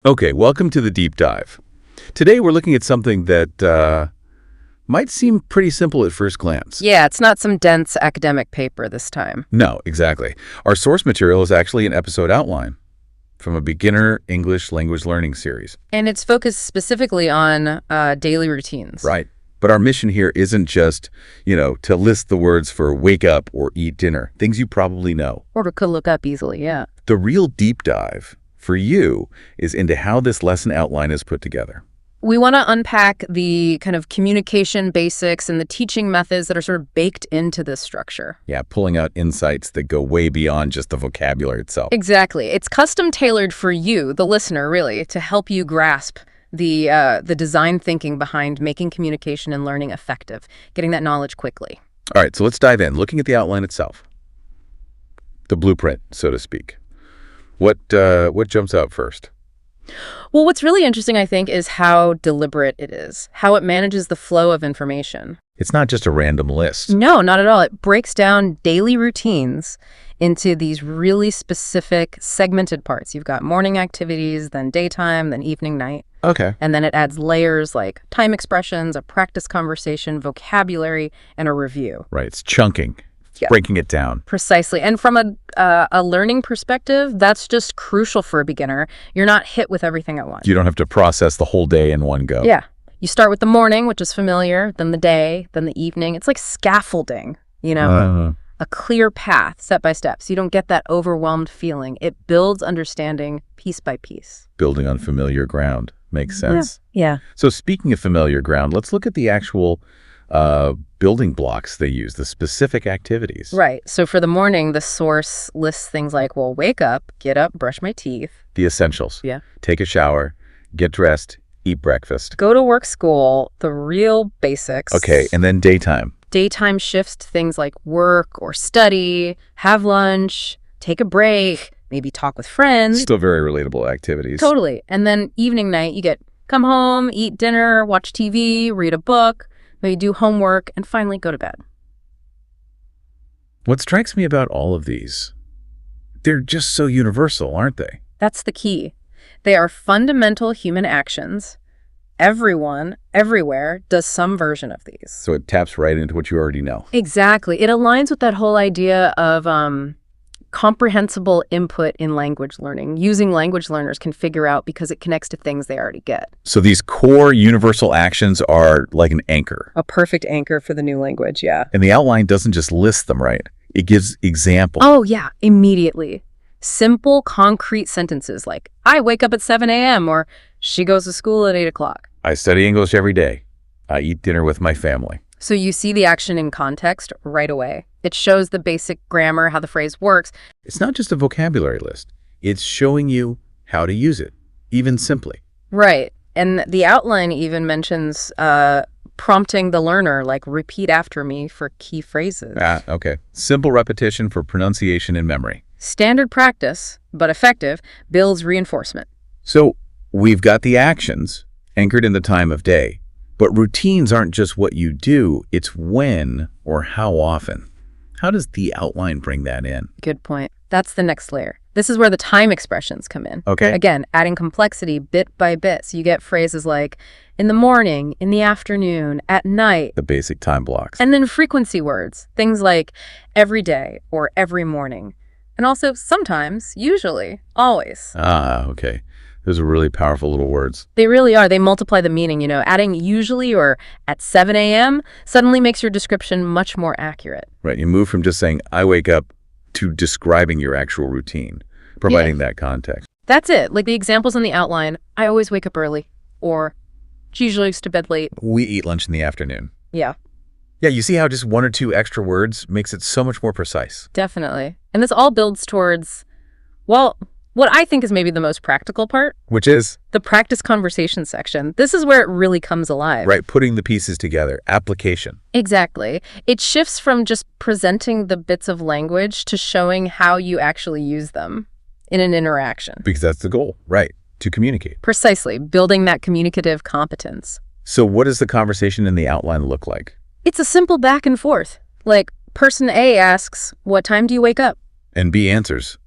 Okay, welcome to the deep dive. Today we're looking at something that might seem pretty simple at first glance. Yeah, it's not some dense academic paper this time. No, exactly. Our source material is actually an episode outline from a beginner English language learning series. And it's focused specifically on daily routines. Right. But our mission here isn't just, to list the words for wake up or eat dinner, things you probably know. Or could look up easily, yeah. The real deep dive for you is into how this lesson outline is put together. We want to unpack the kind of communication basics and the teaching methods that are sort of baked into this structure. Yeah, pulling out insights that go way beyond just the vocabulary itself. Exactly. It's custom tailored for you, the listener, really, to help you grasp the design thinking behind making communication and learning effective, getting that knowledge quickly. All right, so let's dive in. Looking at the outline itself, the blueprint, so to speak. What jumps out first? Well, what's really interesting, I think, is how deliberate it is, how it manages the flow of information. It's not just a random list. No, not at all. It breaks down daily routines into these really specific segmented parts. You've got morning activities, then daytime, then evening, night. Okay. And then it adds layers like time expressions, a practice conversation, vocabulary, and a review. Right. It's chunking. Yeah. Breaking it down. Precisely. And from a learning perspective, that's just crucial for a beginner. You're not hit with everything at once. You don't have to process the whole day in one go. Yeah. You start with the morning, which is familiar, then the day, then the evening. It's like scaffolding, a clear path, step by step. So you don't get that overwhelmed feeling. It builds understanding piece by piece. Building on familiar ground. Makes sense. Yeah. So speaking of familiar ground, let's look at the actual building blocks they use, the specific activities. Right. So for the morning, the source lists things like, well, wake up, get up, brush my teeth. The essentials. Yeah. Take a shower, get dressed, eat breakfast. Go to work, school, the real basics. Okay, and then daytime. Daytime shifts to things like work or study, have lunch, take a break, maybe talk with friends. Still very relatable activities. Totally. And then evening night, you get come home, eat dinner, watch TV, read a book, maybe do homework, and finally go to bed. What strikes me about all of these, they're just so universal, aren't they? That's the key. They are fundamental human actions. Everyone, everywhere, does some version of these. So it taps right into what you already know. Exactly. It aligns with that whole idea of comprehensible input in language learning. Using language learners can figure out because it connects to things they already get. So these core universal actions are like an anchor. A perfect anchor for the new language, yeah. And the outline doesn't just list them, right? It gives examples. Oh, yeah, immediately. Simple, concrete sentences like, I wake up at 7 a.m. or she goes to school at 8 o'clock. I study English every day. I eat dinner with my family. So you see the action in context right away. It shows the basic grammar, how the phrase works. It's not just a vocabulary list. It's showing you how to use it, even simply. Right. And the outline even mentions prompting the learner, like repeat after me for key phrases. Okay. Simple repetition for pronunciation and memory. Standard practice, but effective, builds reinforcement. So we've got the actions anchored in the time of day. But routines aren't just what you do, it's when or how often. How does the outline bring that in? Good point. That's the next layer. This is where the time expressions come in. Okay. Again, adding complexity bit by bit. So you get phrases like in the morning, in the afternoon, at night. The basic time blocks. And then frequency words, things like every day or every morning. And also sometimes, usually, always. Okay. Those are really powerful little words. They really are. They multiply the meaning, Adding usually or at 7 a.m. suddenly makes your description much more accurate. Right. You move from just saying, I wake up, to describing your actual routine, providing that context. That's it. Like the examples in the outline, I always wake up early, or she usually goes to bed late. We eat lunch in the afternoon. Yeah. Yeah, you see how just one or two extra words makes it so much more precise. Definitely. And this all builds towards, well, what I think is maybe the most practical part. Which is? The practice conversation section. This is where it really comes alive. Right, putting the pieces together. Application. Exactly. It shifts from just presenting the bits of language to showing how you actually use them in an interaction. Because that's the goal, right, to communicate. Precisely, building that communicative competence. So what does the conversation in the outline look like? It's a simple back and forth. Like, person A asks, what time do you wake up? And B answers,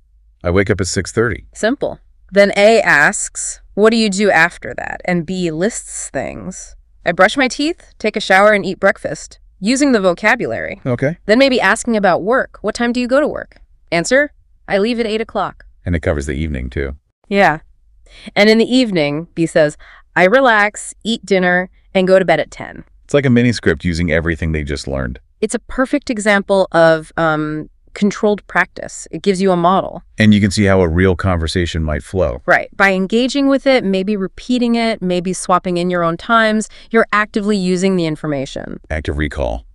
I wake up at 6:30. Simple. Then A asks, What do you do after that? And B lists things. I brush my teeth, take a shower, and eat breakfast, using the vocabulary. Okay. Then maybe asking about work. What time do you go to work? Answer, I leave at 8 o'clock. And it covers the evening, too. Yeah. And in the evening, B says, I relax, eat dinner, and go to bed at 10. It's like a mini script using everything they just learned. It's a perfect example of controlled practice. It gives you a model. And you can see how a real conversation might flow. Right. By engaging with it, maybe repeating it, maybe swapping in your own times, you're actively using the information. Active recall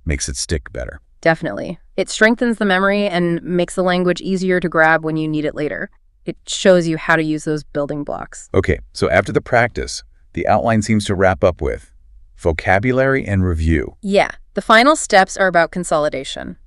makes it stick better. Definitely. It strengthens the memory and makes the language easier to grab when you need it later. It shows you how to use those building blocks. Okay, so after the practice, the outline seems to wrap up with vocabulary and review. Yeah. The final steps are about consolidation,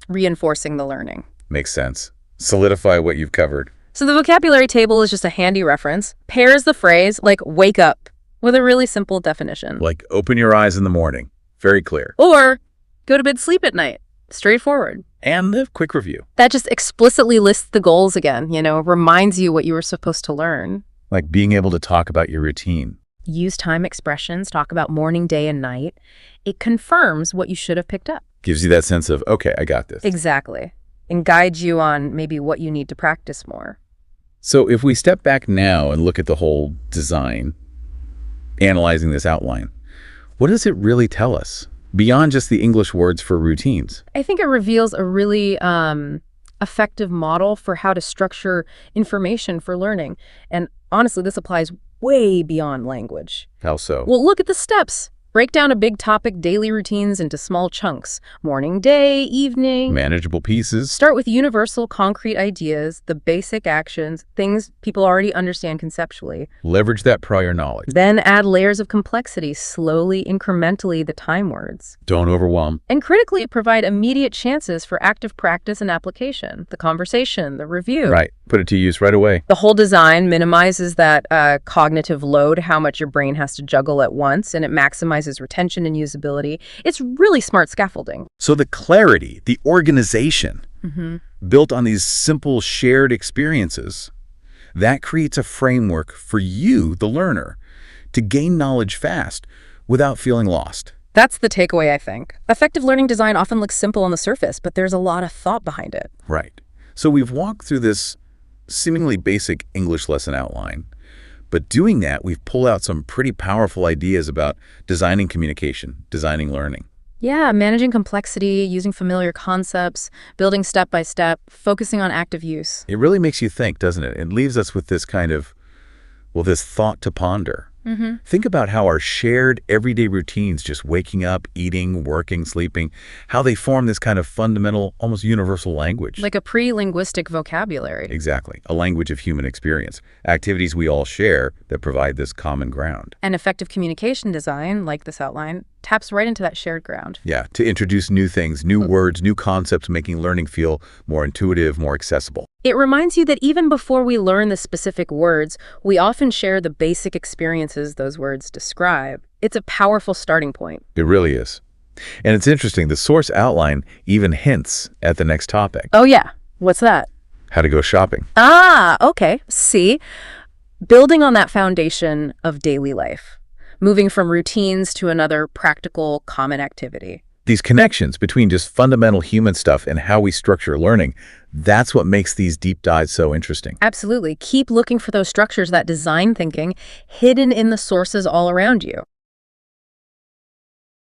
reinforcing the learning. Makes sense. Solidify what you've covered. So the vocabulary table is just a handy reference. Pairs the phrase like wake up with a really simple definition. Like open your eyes in the morning. Very clear. Or go to bed, sleep at night. Straightforward. And the quick review. That just explicitly lists the goals again, reminds you what you were supposed to learn. Like being able to talk about your routine. Use time expressions, talk about morning, day, and night. It confirms what you should have picked up. Gives you that sense of, okay, I got this. Exactly. And guides you on maybe what you need to practice more. So if we step back now and look at the whole design, analyzing this outline, what does it really tell us? Beyond just the English words for routines. I think it reveals a really effective model for how to structure information for learning. And honestly, this applies way beyond language. How so? Well, look at the steps. Break down a big topic, daily routines, into small chunks. Morning, day, evening. Manageable pieces. Start with universal, concrete ideas, the basic actions, things people already understand conceptually. Leverage that prior knowledge. Then add layers of complexity, slowly, incrementally, the time words. Don't overwhelm. And critically, provide immediate chances for active practice and application. The conversation, the review. Right. Put it to use right away. The whole design minimizes that cognitive load, how much your brain has to juggle at once, and it maximizes retention and usability. It's really smart scaffolding. So the clarity, the organization, built on these simple shared experiences, that creates a framework for you, the learner, to gain knowledge fast without feeling lost. That's the takeaway, I think. Effective learning design often looks simple on the surface, but there's a lot of thought behind it. Right. So we've walked through this seemingly basic English lesson outline. But doing that, we've pulled out some pretty powerful ideas about designing communication, designing learning. Yeah, managing complexity, using familiar concepts, building step by step, focusing on active use. It really makes you think, doesn't it? It leaves us with this kind of, this thought to ponder. Think about how our shared everyday routines, just waking up, eating, working, sleeping, how they form this kind of fundamental, almost universal language. Like a pre-linguistic vocabulary. Exactly. A language of human experience. Activities we all share that provide this common ground. And effective communication design, like this outline, taps right into that shared ground. Yeah, to introduce new things, new words, new concepts, making learning feel more intuitive, more accessible. It reminds you that even before we learn the specific words, we often share the basic experiences those words describe. It's a powerful starting point. It really is. And it's interesting, the source outline even hints at the next topic. Oh yeah, what's that? How to go shopping. Ah, okay. See, building on that foundation of daily life, moving from routines to another practical, common activity. These connections between just fundamental human stuff and how we structure learning, that's what makes these deep dives so interesting. Absolutely. Keep looking for those structures, that design thinking, hidden in the sources all around you.